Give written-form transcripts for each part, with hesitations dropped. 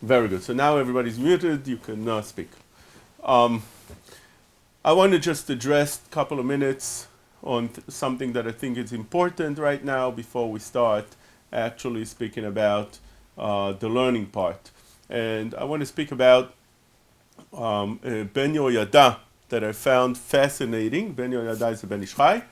Very good. So now everybody's muted. You can speak. I want to just address a couple of minutes on something that I think is important right now before we start actually speaking about the learning part. And I want to speak about Ben Yoyada that I found fascinating. Ben Yoyada is a Ben Ish Chai.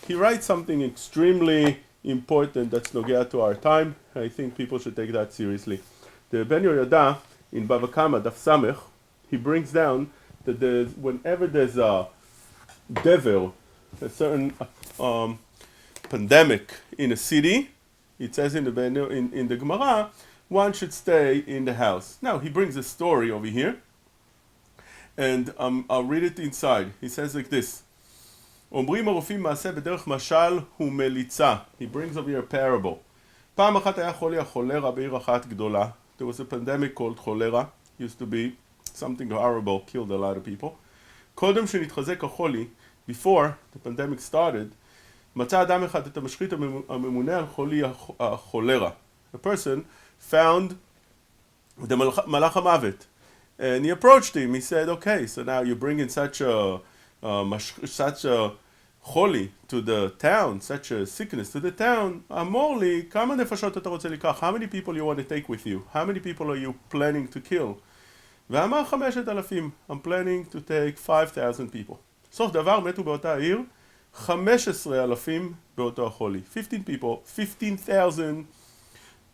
He writes something extremely important that's nogea to our time. I think people should take that seriously. The Ben Yoyada in Bava Kama, Daf Samech, he brings down that whenever there's a devil, a certain pandemic in a city, it says in the Gemara, one should stay in the house. Now, he brings a story over here, and I'll read it inside. He says like this, אומרים הרופאים מעשה בדרך משל ומליצה. He brings over here a parable. פעם אחת היה חולי החולרה בעיר אחת גדולה. There was a pandemic called cholera. Used to be something horrible, killed a lot of people. קודם שנתחזק החולי, before the pandemic started, מצא אדם אחד את המשחית הממונה על חולי החולרה. A person found the מלאך המוות. And he approached him. He said, okay, so now you're bringing such a חולי to the town, such a sickness to the town, morally, כמה נפשות אתה רוצה לקח? How many people you want to take with you? How many people are you planning to kill? ואמר 5,000, I'm planning to take 5,000 people. סוף דבר מתו באותה העיר 15,000 באותו החולי. 15,000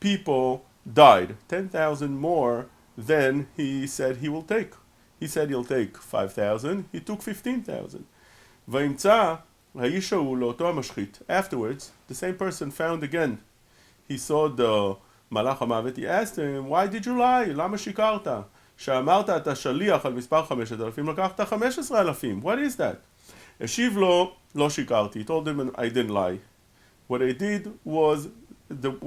people died. 10,000 more than he said he will take. He said he'll take 5,000, he took 15,000. וימצא האיש ההוא לאותו המשחית. Afterwards, the same person found again. He saw the מלאך המוות. He asked him, why did you lie? למה שיקרת? שאמרת אתה שליח על מספר 5,000, לקחת 15,000. What is that? השיב לו, לא שיקרתי. He told him, I didn't lie. What I did was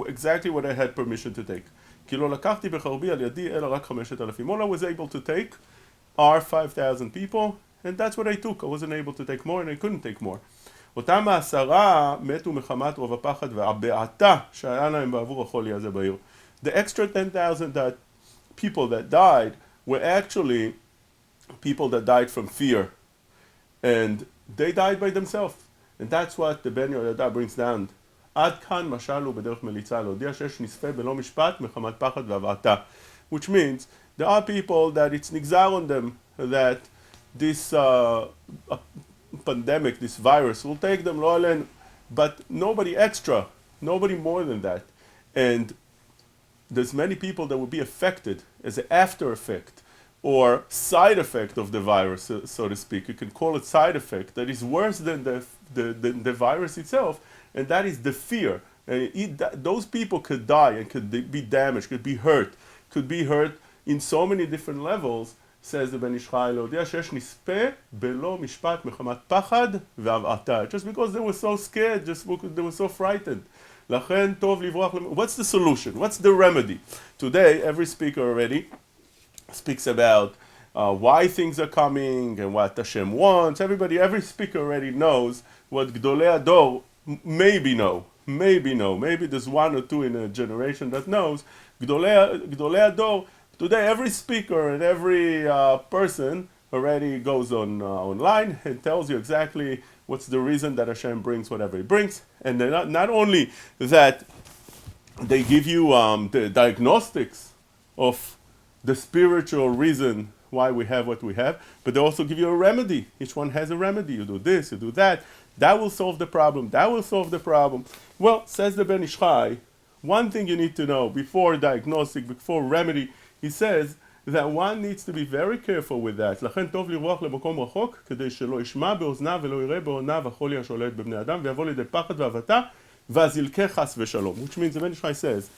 exactly what I had permission to take. כי לא לקחתי בחרבי על ידי אלא רק 5,000. All I was able to take are 5,000 people, and that's what I took. I wasn't able to take more and I couldn't take more. אותם 10 מתו מחמת רוב הפחד והבעתה שהיה להם בעבור החולי הזה בעיר. The extra 10,000 people that died were actually people that died from fear. And they died by themselves. And that's what the Ben Yoyada brings down. עד כאן משל הוא בדרך מליצה להודיע שיש נספה בלא משפט מחמת פחד והבעתה. Which means there are people that it's nigzar on them that this pandemic, this virus will take them, לא עלינו, but nobody extra, nobody more than that. And there's many people that will be affected as an after effect or side effect of the virus, so to speak. You can call it side effect that is worse than the virus itself, and that is the fear. Those people could die and could be damaged, could be hurt in so many different levels, says the Ben Ish Chai, להודיע שיש נספה בלא משפט מחמת פחד והבעתה. Just because they were so scared, just because they were so frightened. לכן טוב לברוח. What's the solution? What's the remedy? Today, every speaker already speaks about why things are coming and what Hashem wants. Every speaker already knows what Gdolei Ador maybe know. Maybe there's one or two in a generation that knows. Gdolei Ador, today every speaker and every person already goes online and tells you exactly what's the reason that Hashem brings whatever He brings. And not only that, they give you the diagnostics of the spiritual reason why we have what we have, but they also give you a remedy. Each one has a remedy. You do this, you do that. That will solve the problem. That will solve the problem. Well, says the Ben Ish Chai, one thing you need to know before diagnostic, before remedy, he says that one needs to be very careful with that. לכן טוב לברוח למקום רחוק, כדי שלא ישמע באוזניו ולא יראה בעיניו החולי השולט בבני אדם, ויבוא לידי פחד והבעתה, ואז ילקה חס ושלום. Which means the Ben Ish Chai says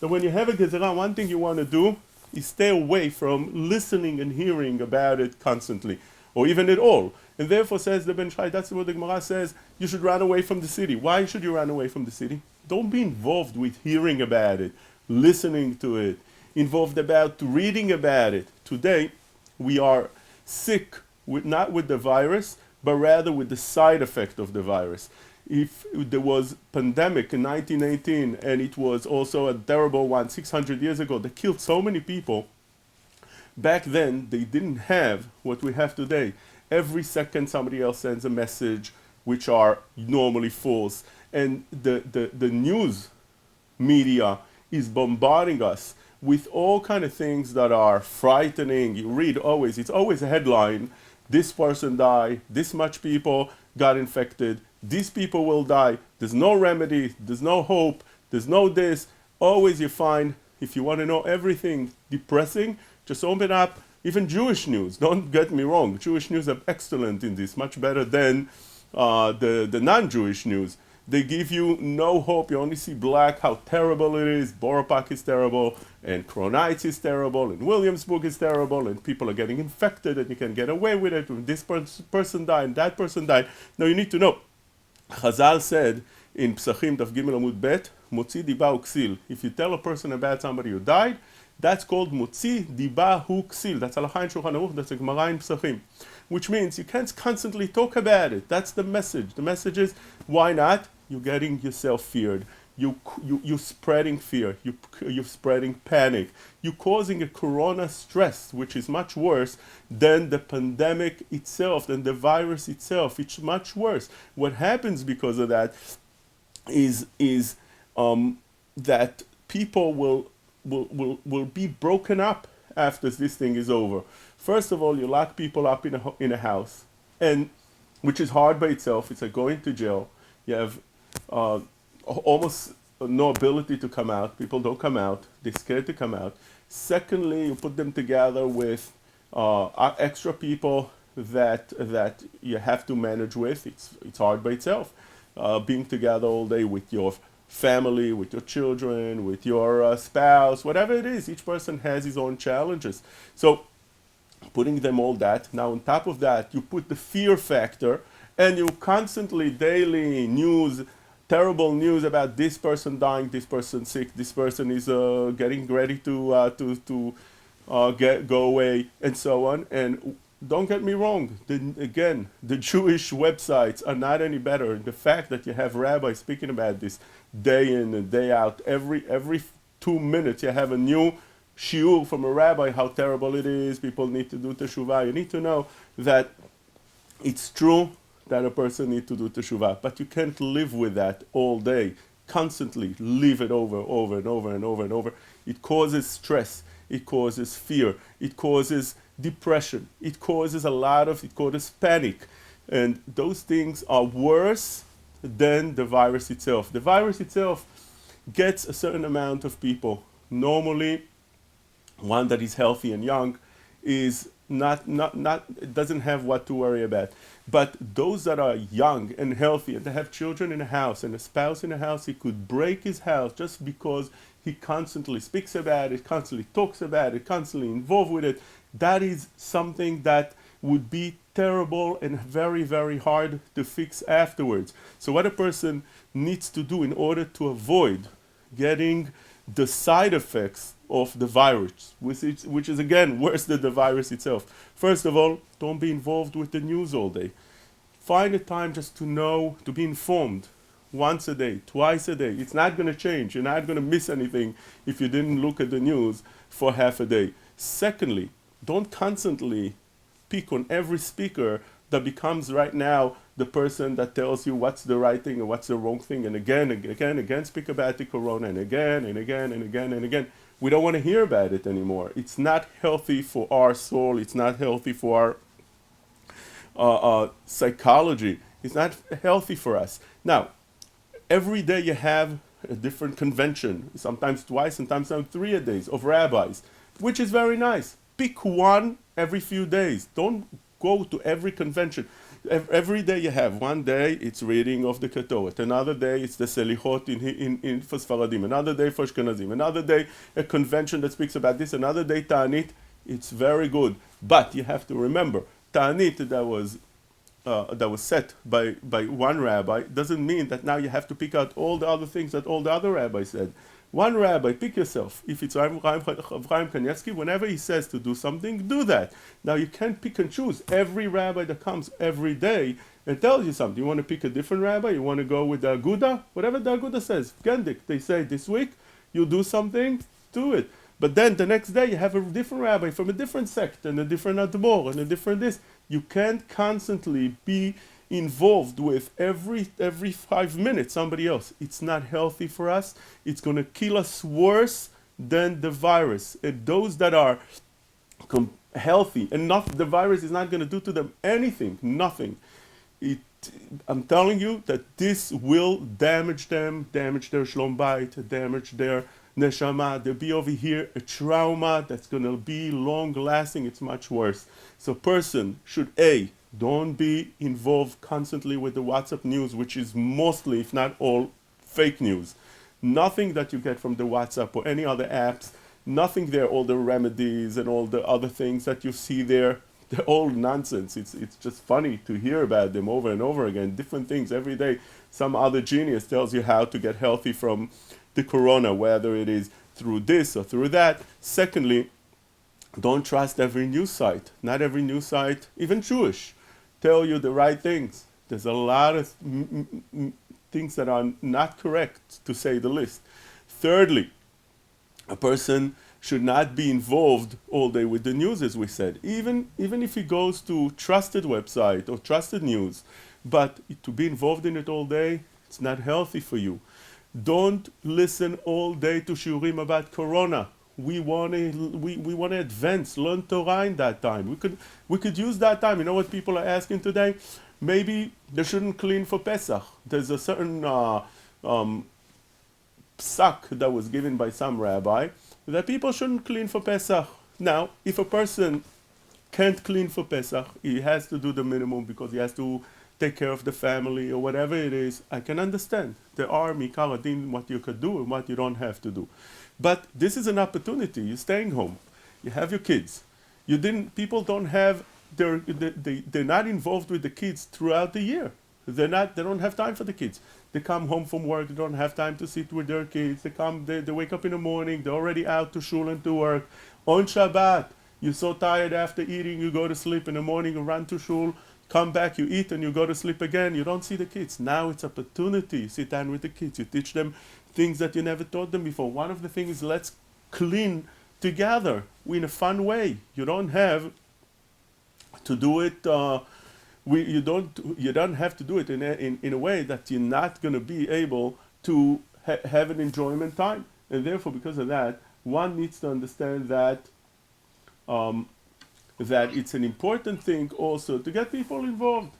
that when you have a gezerah, one thing you want to do is stay away from listening and hearing about it constantly, or even at all. And therefore, says the Ben Ish Chai, that's what the Gemara says, you should run away from the city. Why should you run away from the city? Don't be involved with hearing about it, listening to it, involved about reading about it. Today, we are sick not with the virus, but rather with the side effect of the virus. If there was pandemic in 1918, and it was also a terrible one 600 years ago that killed so many people, Back then, they didn't have what we have today. Every second, somebody else sends a message, which are normally false. And the news media is bombarding us with all kind of things that are frightening. You read always, it's always a headline, this person died, this much people got infected, these people will die, there's no remedy, there's no hope, there's no this. Always you find, if you want to know everything depressing, just open up even Jewish news. Don't get me wrong, Jewish news are excellent in this, much better than the non-Jewish news. They give you no hope. You only see black, how terrible it is. Boropak is terrible, and Kronites is terrible, and Williamsburg is terrible, and people are getting infected, and you can get away with it. And this person died, and that person died. Now you need to know. Chazal said in Psachim Daf Gimel Amud Bet, Motzi diba uksil. If you tell a person about somebody who died, that's called Motzi diba hu ksil. That's Halacha in Shulchan Aruch. That's a Gemara in Psachim. Which means you can't constantly talk about it. That's the message. The message is, why not? You're getting yourself feared. You're spreading fear. You're spreading panic. You're causing a corona stress, which is much worse than the pandemic itself, than the virus itself. It's much worse. What happens because of that is that people will be broken up after this thing is over. First of all, you lock people up in a house, and which is hard by itself. It's like going to jail. You have almost no ability to come out. People don't come out. They're scared to come out. Secondly, you put them together with extra people that you have to manage with. It's hard by itself. Being together all day with your family, with your children, with your spouse, whatever it is, each person has his own challenges. So putting them all that, now on top of that, you put the fear factor, and you constantly, daily news, terrible news about this person dying, this person sick, this person is getting ready to go away, and so on. And don't get me wrong, the Jewish websites are not any better. The fact that you have rabbis speaking about this day in and day out, every 2 minutes you have a new shiur from a rabbi, how terrible it is, people need to do teshuvah. You need to know that it's true that a person needs to do teshuvah, but you can't live with that all day, constantly live it over and over and over and over. It causes stress, it causes fear, it causes depression, it causes panic, and those things are worse than the virus itself. The virus itself gets a certain amount of people. Normally, one that is healthy and young is not doesn't have what to worry about. But those that are young and healthy and they have children in a house and a spouse in a house, he could break his house just because he constantly speaks about it, constantly talks about it, constantly involved with it. That is something that would be terrible and very, very hard to fix afterwards. So what a person needs to do in order to avoid getting the side effects of the virus, which is again worse than the virus itself. First of all, don't be involved with the news all day. Find a time just to know, to be informed once a day, twice a day. It's not going to change. You're not going to miss anything if you didn't look at the news for half a day. Secondly, don't constantly pick on every speaker that becomes right now the person that tells you what's the right thing and what's the wrong thing, and again speak about the corona, and again. We don't want to hear about it anymore. It's not healthy for our soul. It's not healthy for our psychology. It's not healthy for us. Now, every day you have a different convention, sometimes twice, sometimes 3 a day of rabbis, which is very nice. Pick one every few days. Don't go to every convention. Every day you have. One day it's reading of the Ketoret. Another day it's the Selichot in for Sfaradim. Another day for Ashkenazim. Another day a convention that speaks about this. Another day Ta'anit. It's very good. But you have to remember, Ta'anit that was set by one rabbi doesn't mean that now you have to pick out all the other things that all the other rabbis said. One rabbi, pick yourself. If it's Chaim Kanievsky, whenever he says to do something, do that. Now you can't pick and choose. Every rabbi that comes every day and tells you something. You want to pick a different rabbi? You want to go with the Aguda? Whatever the Aguda says. Gendik, they say this week, you do something, do it. But then the next day you have a different rabbi from a different sect and a different admor and a different this. You can't constantly be involved with every 5 minutes somebody else. It's not healthy for us. It's going to kill us worse than the virus. And those that are healthy and not, the virus is not going to do to them anything, nothing. It, I'm telling you that this will damage them, damage their shlom bayit, damage their neshama. There'll be over here a trauma that's going to be long lasting. It's much worse. So person should don't be involved constantly with the WhatsApp news, which is mostly, if not all, fake news. Nothing that you get from the WhatsApp or any other apps, nothing there, all the remedies and all the other things that you see there, they're all nonsense. It's just funny to hear about them over and over again, different things every day. Some other genius tells you how to get healthy from the corona, whether it is through this or through that. Secondly, don't trust every news site. Not every news site, even Jewish, tell you the right things. There's a lot of things that are not correct, to say the least. Thirdly, a person should not be involved all day with the news, as we said, even if he goes to trusted website or trusted news, but to be involved in it all day, it's not healthy for you. Don't listen all day to shiurim about corona. We want to advance, learn Torah in that time. We could use that time. You know what people are asking today? Maybe they shouldn't clean for Pesach. There's a certain psak that was given by some rabbi that people shouldn't clean for Pesach. Now, if a person can't clean for Pesach, he has to do the minimum because he has to take care of the family or whatever it is. I can understand. There are mikar adin, what you could do and what you don't have to do. But this is an opportunity. You're staying home. You have your kids. People don't have they're not involved with the kids throughout the year. They don't have time for the kids. They come home from work, they don't have time to sit with their kids. They wake up in the morning, they're already out to shul and to work. On Shabbat, you're so tired after eating, you go to sleep in the morning, you run to shul, come back, you eat, and you go to sleep again. You don't see the kids. Now it's opportunity. You sit down with the kids, you teach them things that you never taught them before. One of the things is let's clean together in a fun way. You don't have to do it you don't have to do it in a way that you're not going to be able to have an enjoyment time. And therefore, because of that, one needs to understand that that it's an important thing also to get people involved.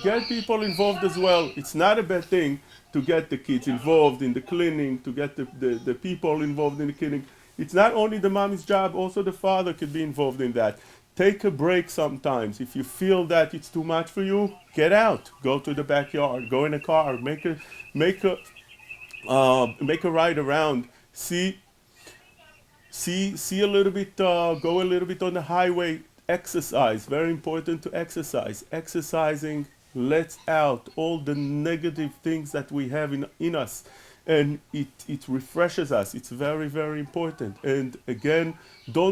Get people involved as well. It's not a bad thing to get the kids involved in the cleaning, to get the people involved in the cleaning. It's not only the mommy's job, also the father could be involved in that. Take a break sometimes. If you feel that it's too much for you, get out. Go to the backyard. Go in a car. Make a ride around. See a little bit. Go a little bit on the highway. Exercise. Very important to exercise. Exercising lets out all the negative things that we have in us, and it refreshes us. It's very, very important. And again, don't